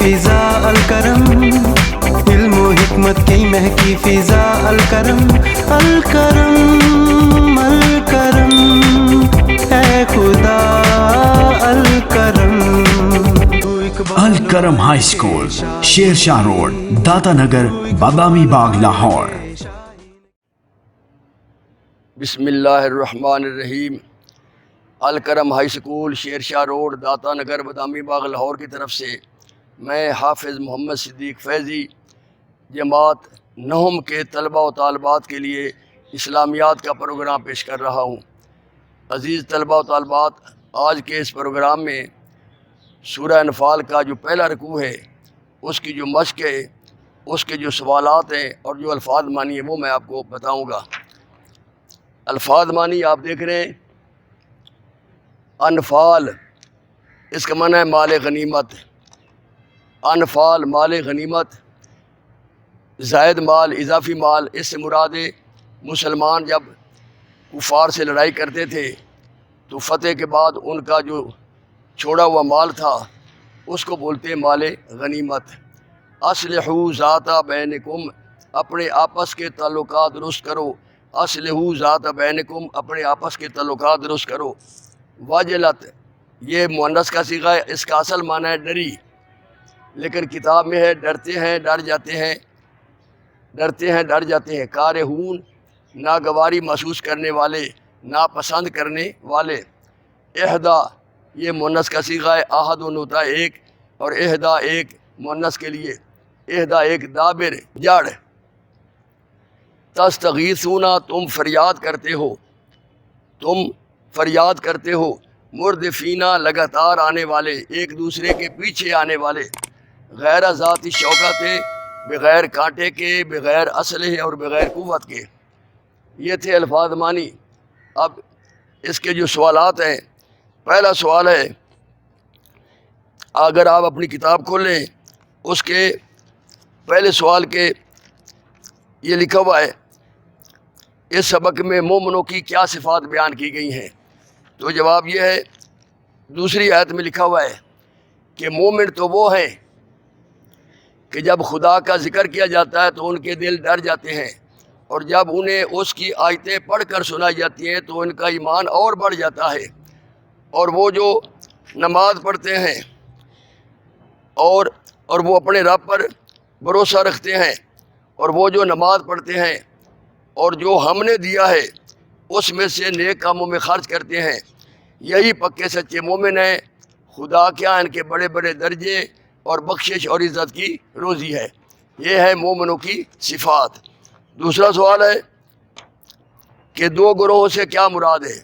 فضا الکرم، علم و حکمت کی مہکی فضا الکرم، الکرم الکرم اے خدا Al-Karam. Al-Karam high school, Sher Shah road, داتا نگر، بادامی باغ، لاہور۔ بسم اللہ الرحمن الرحیم۔ Al-Karam high school, Sher Shah road, داتا نگر، بادامی باغ، لاہور کی طرف سے میں حافظ محمد صدیق فیضی جماعت نہم کے طلباء و طالبات کے لیے اسلامیات کا پروگرام پیش کر رہا ہوں۔ عزیز طلباء و طالبات، آج کے اس پروگرام میں سورہ انفال کا جو پہلا رکوع ہے، اس کی جو مشق ہے، اس کے جو سوالات ہیں اور جو الفاظ معنی ہے وہ میں آپ کو بتاؤں گا۔ الفاظ معنی آپ دیکھ رہے ہیں۔ انفال، اس کا معنی ہے مال غنیمت۔ انفال مال غنیمت، زائد مال، اضافی مال۔ اس سے مراد ہے مسلمان جب کفار سے لڑائی کرتے تھے تو فتح کے بعد ان کا جو چھوڑا ہوا مال تھا اس کو بولتے ہیں مال غنیمت۔ اصلحوا ذات بینکم، اپنے آپس کے تعلقات درست کرو۔ اصلحوا ذات بینکم، اپنے آپس کے تعلقات درست کرو۔ وجلت، یہ مؤنث کا صیغہ ہے، اس کا اصل معنی ہے ڈری، لیکن کتاب میں ہے ڈرتے ہیں، ڈر جاتے ہیں، ڈرتے ہیں، ڈر جاتے ہیں۔ کارہون، ناگواری محسوس کرنے والے، ناپسند کرنے والے۔ اہدا، یہ مؤنث کا صیغہ ہے، احد ہوتا ہے ایک، اور اہدا ایک مؤنث کے لیے، اہدا ایک۔ دابر، جڑ۔ تستغیثون، تم فریاد کرتے ہو، تم فریاد کرتے ہو۔ مردفینہ، لگاتار آنے والے، ایک دوسرے کے پیچھے آنے والے۔ غیر ذاتی شوکت، بغیر کانٹے کے، بغیر اسلحے اور بغیر قوت کے۔ یہ تھے الفاظ معنی۔ اب اس کے جو سوالات ہیں، پہلا سوال ہے، اگر آپ اپنی کتاب کھولیں اس کے پہلے سوال کے یہ لکھا ہوا ہے، اس سبق میں مومنوں کی کیا صفات بیان کی گئی ہیں؟ تو جواب یہ ہے، دوسری آیت میں لکھا ہوا ہے کہ مومن تو وہ ہیں کہ جب خدا کا ذکر کیا جاتا ہے تو ان کے دل ڈر جاتے ہیں، اور جب انہیں اس کی آیتیں پڑھ کر سنائی جاتی ہیں تو ان کا ایمان اور بڑھ جاتا ہے۔ اور وہ جو نماز پڑھتے ہیں اور وہ اپنے رب پر بھروسہ رکھتے ہیں، اور وہ جو نماز پڑھتے ہیں اور جو ہم نے دیا ہے اس میں سے نیک کاموں میں خرچ کرتے ہیں، یہی پکے سچے مومن ہیں۔ خدا کیا ان کے بڑے بڑے درجے اور بخشش اور عزت کی روزی ہے۔ یہ ہے مومنوں کی صفات۔ دوسرا سوال ہے کہ دو گروہوں سے کیا مراد ہے؟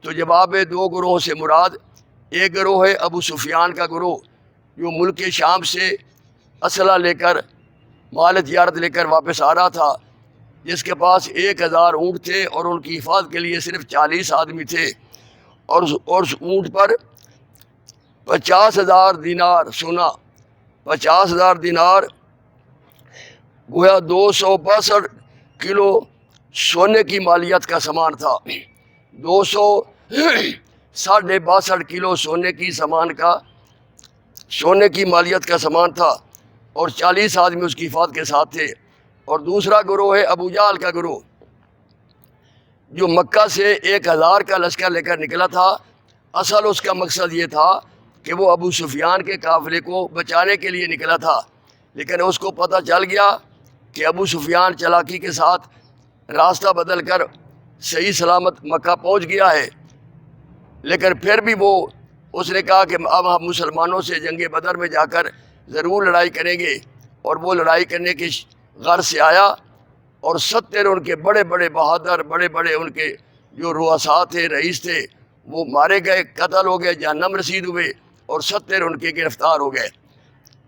تو جواب ہے، دو گروہوں سے مراد، ایک گروہ ہے ابو سفیان کا گروہ جو ملک شام سے اسلحہ لے کر، مال تجارت لے کر واپس آ رہا تھا، جس کے پاس 1000 اونٹ تھے اور ان کی حفاظت کے لیے صرف 40 آدمی تھے، اور اس اونٹ پر 50,000 دینار سونا، 50,000 دینار گویا 262 کلو سونے کی مالیت کا سامان تھا۔ 262 کلو سونے کی مالیت کا سامان تھا، اور 40 آدمی اس کی حفاظت کے ساتھ تھے۔ اور دوسرا گروہ ہے ابو جہل کا گروہ، جو مکہ سے 1000 کا لشکر لے کر نکلا تھا۔ اصل اس کا مقصد یہ تھا کہ وہ ابو سفیان کے قافلے کو بچانے کے لیے نکلا تھا، لیکن اس کو پتہ چل گیا کہ ابو سفیان چالاکی کے ساتھ راستہ بدل کر صحیح سلامت مکہ پہنچ گیا ہے، لیکن پھر بھی اس نے کہا کہ اب ہم مسلمانوں سے جنگ بدر میں جا کر ضرور لڑائی کریں گے، اور وہ لڑائی کرنے کی غرض سے آیا، اور 70 ان کے بڑے بڑے بہادر، بڑے بڑے ان کے جو رؤساء تھے، رئیس تھے، وہ مارے گئے، قتل ہو گئے، جہنم رسید ہوئے، اور 70 ان کے گرفتار ہو گئے۔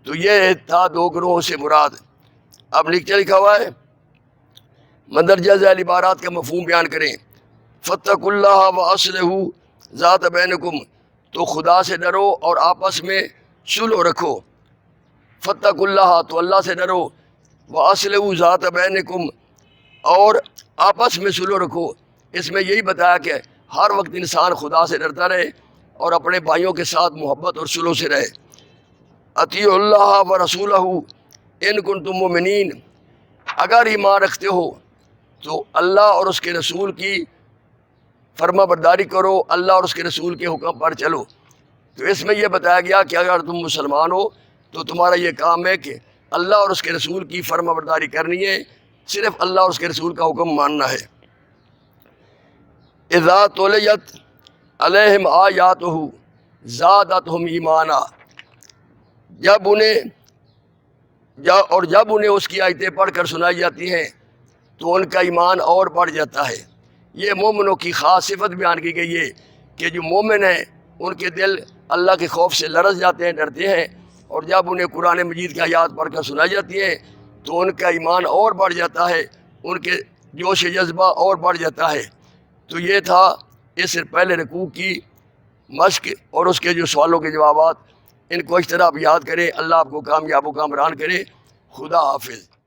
تو یہ تھا دو گروہوں سے مراد۔ اب نیچے لکھا ہوا ہے، مندرجہ ذیل عبارات کا مفہوم بیان کریں۔ فاتقوا اللہ واصلحوا ذات بینکم، تو خدا سے ڈرو اور آپس میں صلح رکھو۔ فاتقوا اللہ، تو اللہ سے ڈرو، واصلحوا ذات بینکم، اور آپس میں صلح رکھو۔ اس میں یہی بتایا کہ ہر وقت انسان خدا سے ڈرتا رہے اور اپنے بھائیوں کے ساتھ محبت اور صلح سے رہے۔ اطیعوا اللہ و رسولہ ان کنتم مؤمنین، اگر ایمان رکھتے ہو تو اللہ اور اس کے رسول کی فرما برداری کرو، اللہ اور اس کے رسول کے حکم پر چلو۔ تو اس میں یہ بتایا گیا کہ اگر تم مسلمان ہو تو تمہارا یہ کام ہے کہ اللہ اور اس کے رسول کی فرما برداری کرنی ہے، صرف اللہ اور اس کے رسول کا حکم ماننا ہے۔ اذا تلیت علیہم آیاتہ زادتہم ایمانا، جب انہیں اس کی آیتیں پڑھ کر سنائی جاتی ہیں تو ان کا ایمان اور بڑھ جاتا ہے۔ یہ مومنوں کی خاص صفت بیان کی گئی ہے کہ جو مومن ہیں ان کے دل اللہ کے خوف سے لرز جاتے ہیں، ڈرتے ہیں، اور جب انہیں قرآن مجید کی آیات پڑھ کر سنائی جاتی ہیں تو ان کا ایمان اور بڑھ جاتا ہے، ان کے جوش جذبہ اور بڑھ جاتا ہے۔ تو یہ تھا اس سے پہلے رکوع کی مشق اور اس کے جو سوالوں کے جوابات، ان کو اس طرح آپ یاد کریں۔ اللہ آپ کو کامیاب و کامران کرے۔ خدا حافظ۔